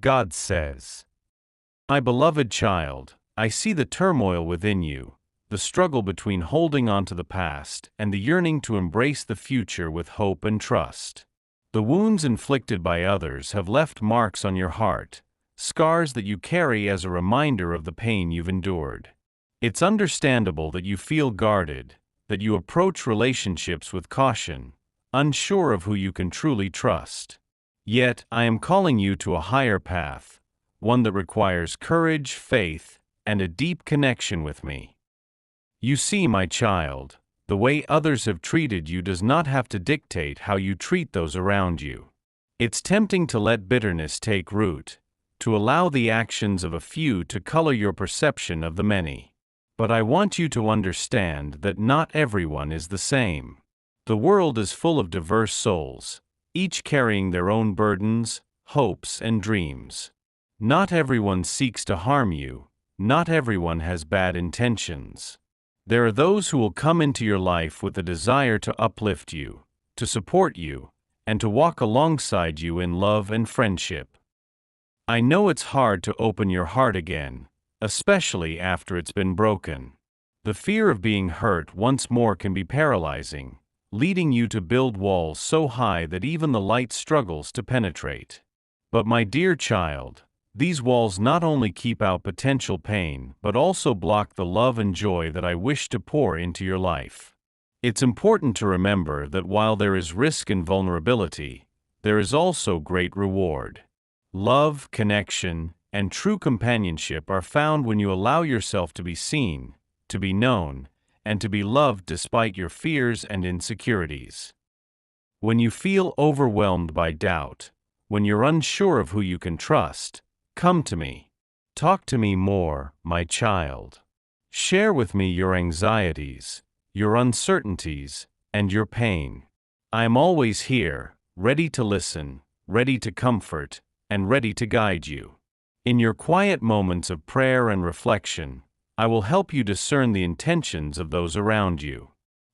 God says, "My beloved child, I see the turmoil within you, the struggle between holding on to the past and the yearning to embrace the future with hope and trust. The wounds inflicted by others have left marks on your heart, scars that you carry as a reminder of the pain you've endured. It's understandable that you feel guarded, that you approach relationships with caution, unsure of who you can truly trust. Yet, I am calling you to a higher path, one that requires courage, faith, and a deep connection with me. You see, my child, the way others have treated you does not have to dictate how you treat those around you. It's tempting to let bitterness take root, to allow the actions of a few to color your perception of the many. But I want you to understand that not everyone is the same. The world is full of diverse souls, each carrying their own burdens, hopes, and dreams. Not everyone seeks to harm you, not everyone has bad intentions. There are those who will come into your life with a desire to uplift you, to support you, and to walk alongside you in love and friendship. I know it's hard to open your heart again, especially after it's been broken. The fear of being hurt once more can be paralyzing, leading you to build walls so high that even the light struggles to penetrate. But my dear child, these walls not only keep out potential pain but also block the love and joy that I wish to pour into your life. It's important to remember that while there is risk and vulnerability, there is also great reward. Love, connection, and true companionship are found when you allow yourself to be seen, to be known, and to be loved despite your fears and insecurities. When you feel overwhelmed by doubt, when you're unsure of who you can trust, come to me. Talk to me more, my child. Share with me your anxieties, your uncertainties, and your pain. I am always here, ready to listen, ready to comfort, and ready to guide you. In your quiet moments of prayer and reflection, I will help you discern the intentions of those around you.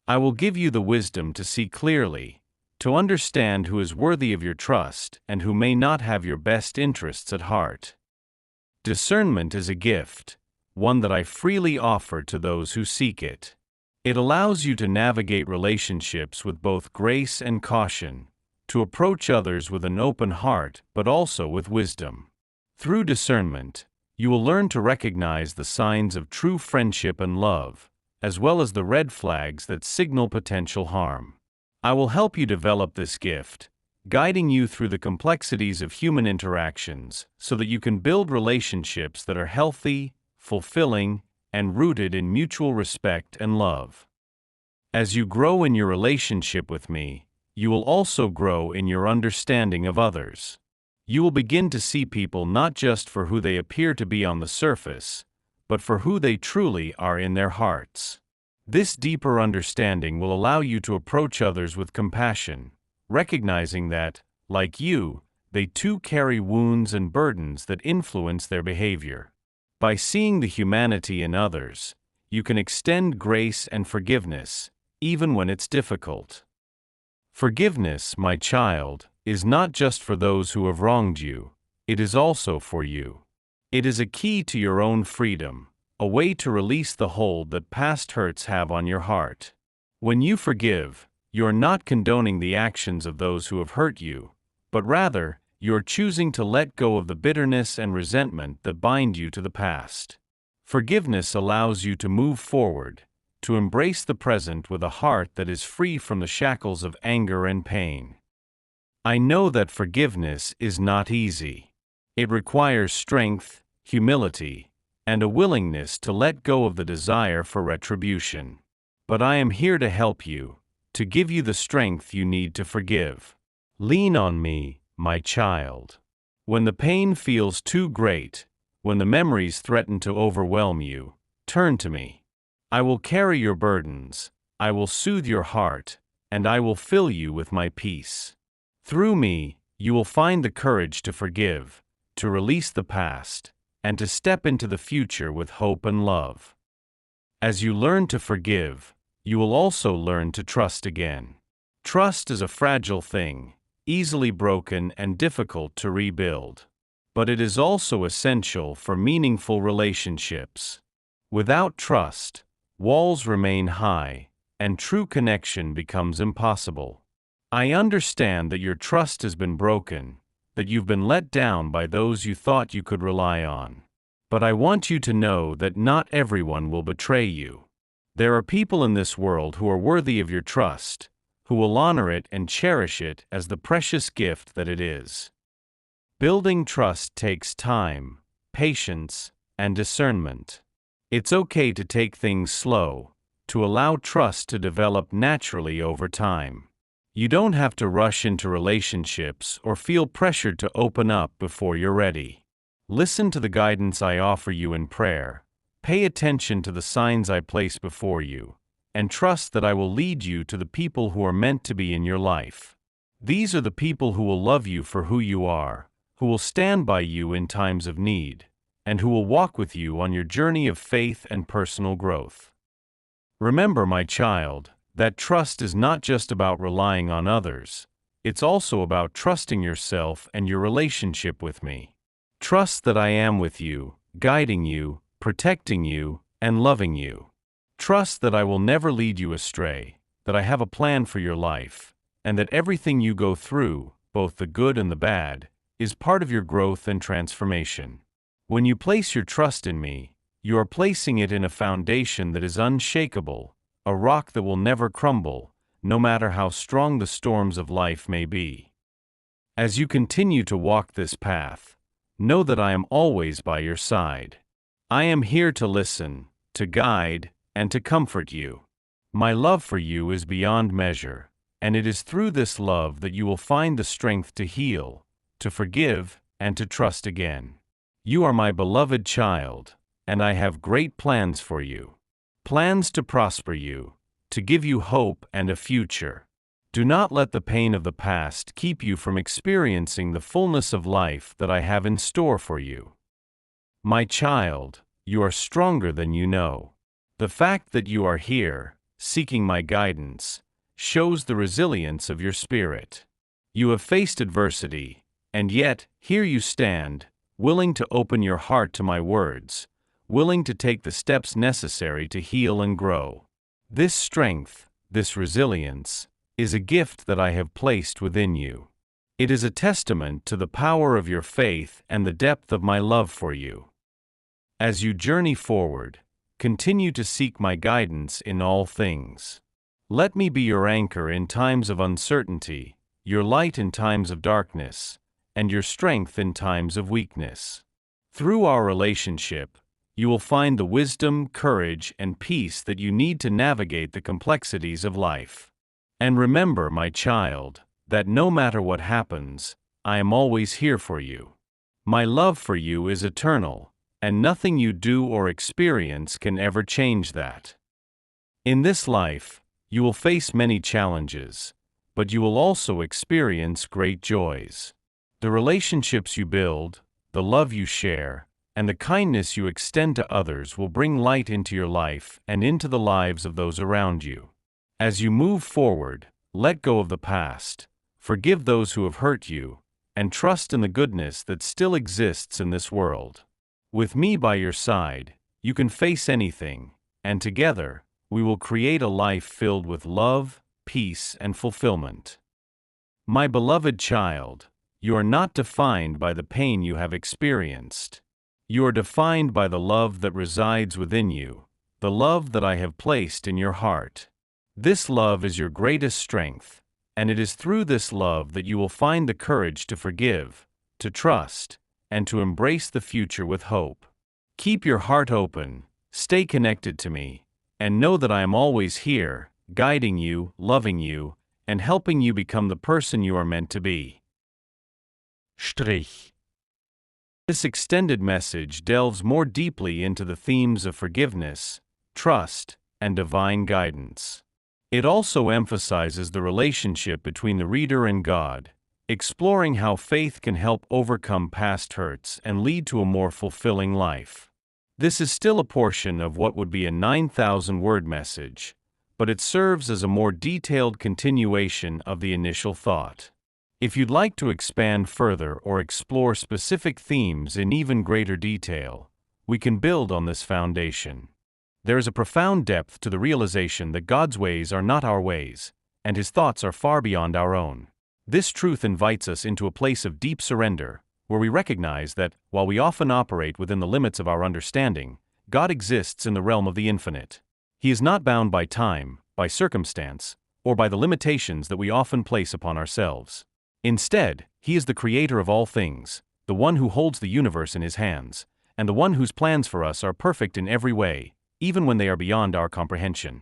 I will give you the wisdom to see clearly, to understand who is worthy of your trust and who may not have your best interests at heart. Discernment is a gift, one that I freely offer to those who seek it. It allows you to navigate relationships with both grace and caution, to approach others with an open heart but also with wisdom. Through discernment, you will learn to recognize the signs of true friendship and love, as well as the red flags that signal potential harm. I will help you develop this gift, guiding you through the complexities of human interactions so that you can build relationships that are healthy, fulfilling, and rooted in mutual respect and love. As you grow in your relationship with me, you will also grow in your understanding of others. You will begin to see people not just for who they appear to be on the surface, but for who they truly are in their hearts. This deeper understanding will allow you to approach others with compassion, recognizing that, like you, they too carry wounds and burdens that influence their behavior. By seeing the humanity in others, you can extend grace and forgiveness, even when it's difficult. Forgiveness, my child, is not just for those who have wronged you, it is also for you. It is a key to your own freedom, a way to release the hold that past hurts have on your heart. When you forgive, you're not condoning the actions of those who have hurt you, but rather, you're choosing to let go of the bitterness and resentment that bind you to the past. Forgiveness allows you to move forward, to embrace the present with a heart that is free from the shackles of anger and pain. I know that forgiveness is not easy. It requires strength, humility, and a willingness to let go of the desire for retribution. But I am here to help you, to give you the strength you need to forgive. Lean on me, my child. When the pain feels too great, when the memories threaten to overwhelm you, turn to me. I will carry your burdens, I will soothe your heart, and I will fill you with my peace. Through me, you will find the courage to forgive, to release the past, and to step into the future with hope and love. As you learn to forgive, you will also learn to trust again. Trust is a fragile thing, easily broken and difficult to rebuild. but it is also essential for meaningful relationships. Without trust, walls remain high, and true connection becomes impossible. I understand that your trust has been broken, that you've been let down by those you thought you could rely on. But I want you to know that not everyone will betray you. There are people in this world who are worthy of your trust, who will honor it and cherish it as the precious gift that it is. Building trust takes time, patience, and discernment. It's okay to take things slow, to allow trust to develop naturally over time. You don't have to rush into relationships or feel pressured to open up before you're ready. Listen to the guidance I offer you in prayer, pay attention to the signs I place before you, and trust that I will lead you to the people who are meant to be in your life. These are the people who will love you for who you are, who will stand by you in times of need, and who will walk with you on your journey of faith and personal growth. Remember, my child, that trust is not just about relying on others, it's also about trusting yourself and your relationship with me. Trust that I am with you, guiding you, protecting you, and loving you. Trust that I will never lead you astray, that I have a plan for your life, and that everything you go through, both the good and the bad, is part of your growth and transformation. When you place your trust in me, you are placing it in a foundation that is unshakable, a rock that will never crumble, no matter how strong the storms of life may be. As you continue to walk this path, know that I am always by your side. I am here to listen, to guide, and to comfort you. My love for you is beyond measure, and it is through this love that you will find the strength to heal, to forgive, and to trust again. You are my beloved child, and I have great plans for you. Plans to prosper you, to give you hope and a future. Do not let the pain of the past keep you from experiencing the fullness of life that I have in store for you. My child, you are stronger than you know. The fact that you are here, seeking my guidance, shows the resilience of your spirit. You have faced adversity, and yet, here you stand, willing to open your heart to my words, willing to take the steps necessary to heal and grow. This strength, this resilience, is a gift that I have placed within you. It is a testament to the power of your faith and the depth of my love for you. As you journey forward, continue to seek my guidance in all things. Let me be your anchor in times of uncertainty, your light in times of darkness, and your strength in times of weakness. Through our relationship, you will find the wisdom, courage, and peace that you need to navigate the complexities of life. And remember, my child, that no matter what happens, I am always here for you. My love for you is eternal, and nothing you do or experience can ever change that. In this life, you will face many challenges, but you will also experience great joys. The relationships you build, the love you share, and the kindness you extend to others will bring light into your life and into the lives of those around you. As you move forward, let go of the past, forgive those who have hurt you, and trust in the goodness that still exists in this world. With me by your side, you can face anything, and together, we will create a life filled with love, peace, and fulfillment. My beloved child, you are not defined by the pain you have experienced. You are defined by the love that resides within you, the love that I have placed in your heart. This love is your greatest strength, and it is through this love that you will find the courage to forgive, to trust, and to embrace the future with hope. Keep your heart open, stay connected to me, and know that I am always here, guiding you, loving you, and helping you become the person you are meant to be. Strich. This extended message delves more deeply into the themes of forgiveness, trust, and divine guidance. It also emphasizes the relationship between the reader and God, exploring how faith can help overcome past hurts and lead to a more fulfilling life. This is still a portion of what would be a 9,000-word message, but it serves as a more detailed continuation of the initial thought. If you'd like to expand further or explore specific themes in even greater detail, we can build on this foundation. There is a profound depth to the realization that God's ways are not our ways, and His thoughts are far beyond our own. This truth invites us into a place of deep surrender, where we recognize that, while we often operate within the limits of our understanding, God exists in the realm of the infinite. He is not bound by time, by circumstance, or by the limitations that we often place upon ourselves. Instead, He is the creator of all things, the one who holds the universe in His hands, and the one whose plans for us are perfect in every way, even when they are beyond our comprehension.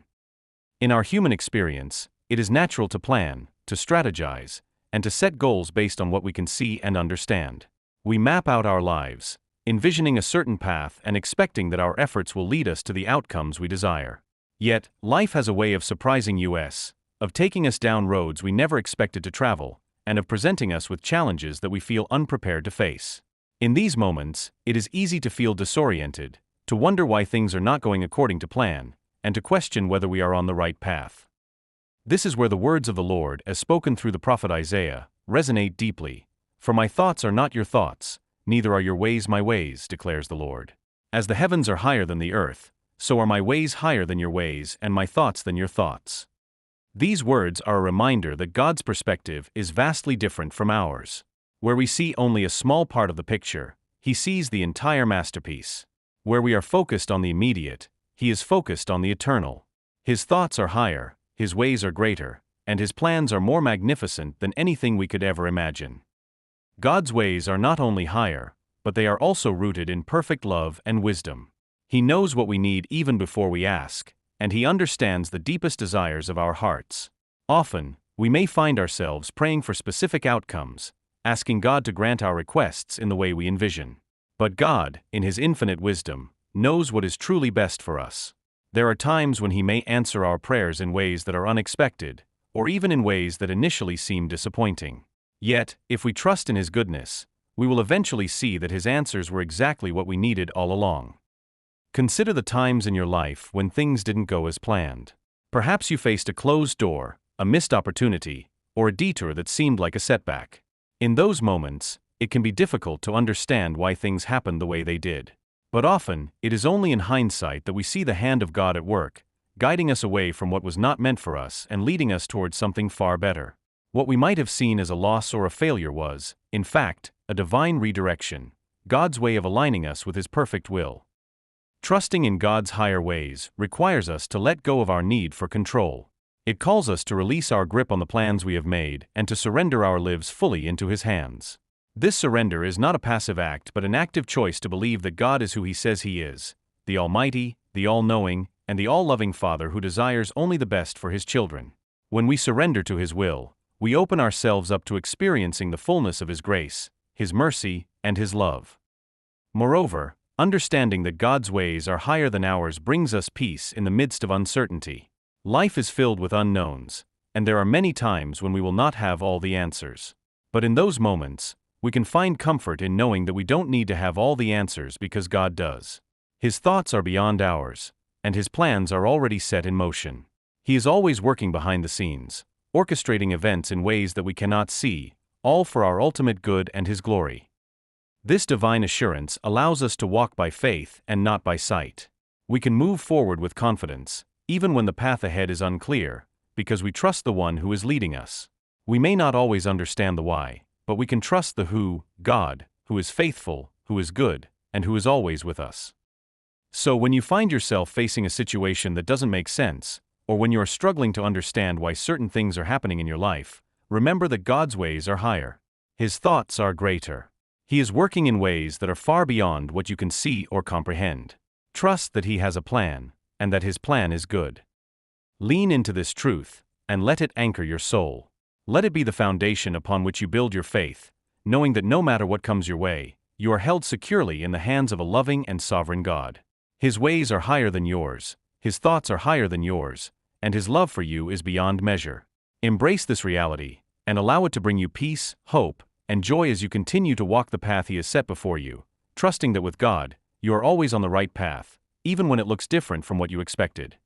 In our human experience, it is natural to plan, to strategize, and to set goals based on what we can see and understand. We map out our lives, envisioning a certain path and expecting that our efforts will lead us to the outcomes we desire. Yet, life has a way of surprising us, of taking us down roads we never expected to travel, and of presenting us with challenges that we feel unprepared to face. In these moments, it is easy to feel disoriented, to wonder why things are not going according to plan, and to question whether we are on the right path. This is where the words of the Lord, as spoken through the prophet Isaiah, resonate deeply. "For my thoughts are not your thoughts, neither are your ways my ways, declares the Lord. As the heavens are higher than the earth, so are my ways higher than your ways, and my thoughts than your thoughts." These words are a reminder that God's perspective is vastly different from ours. Where we see only a small part of the picture, He sees the entire masterpiece. Where we are focused on the immediate, He is focused on the eternal. His thoughts are higher, His ways are greater, and His plans are more magnificent than anything we could ever imagine. God's ways are not only higher, but they are also rooted in perfect love and wisdom. He knows what we need even before we ask, and He understands the deepest desires of our hearts. Often, we may find ourselves praying for specific outcomes, asking God to grant our requests in the way we envision. But God, in His infinite wisdom, knows what is truly best for us. There are times when He may answer our prayers in ways that are unexpected, or even in ways that initially seem disappointing. Yet, if we trust in His goodness, we will eventually see that His answers were exactly what we needed all along. Consider the times in your life when things didn't go as planned. Perhaps you faced a closed door, a missed opportunity, or a detour that seemed like a setback. In those moments, it can be difficult to understand why things happened the way they did. But often, it is only in hindsight that we see the hand of God at work, guiding us away from what was not meant for us and leading us towards something far better. What we might have seen as a loss or a failure was, in fact, a divine redirection, God's way of aligning us with His perfect will. Trusting in God's higher ways requires us to let go of our need for control. It calls us to release our grip on the plans we have made and to surrender our lives fully into His hands. This surrender is not a passive act but an active choice to believe that God is who He says He is, the Almighty, the All-Knowing, and the All-Loving Father who desires only the best for His children. When we surrender to His will, we open ourselves up to experiencing the fullness of His grace, His mercy, and His love. Moreover, understanding that God's ways are higher than ours brings us peace in the midst of uncertainty. Life is filled with unknowns, and there are many times when we will not have all the answers. But in those moments, we can find comfort in knowing that we don't need to have all the answers because God does. His thoughts are beyond ours, and His plans are already set in motion. He is always working behind the scenes, orchestrating events in ways that we cannot see, all for our ultimate good and His glory. This divine assurance allows us to walk by faith and not by sight. We can move forward with confidence, even when the path ahead is unclear, because we trust the one who is leading us. We may not always understand the why, but we can trust the who, God, who is faithful, who is good, and who is always with us. So when you find yourself facing a situation that doesn't make sense, or when you are struggling to understand why certain things are happening in your life, remember that God's ways are higher. His thoughts are greater. He is working in ways that are far beyond what you can see or comprehend. Trust that He has a plan, and that His plan is good. Lean into this truth, and let it anchor your soul. Let it be the foundation upon which you build your faith, knowing that no matter what comes your way, you are held securely in the hands of a loving and sovereign God. His ways are higher than yours, His thoughts are higher than yours, and His love for you is beyond measure. Embrace this reality, and allow it to bring you peace, hope, and joy as you continue to walk the path He has set before you, trusting that with God, you are always on the right path, even when it looks different from what you expected.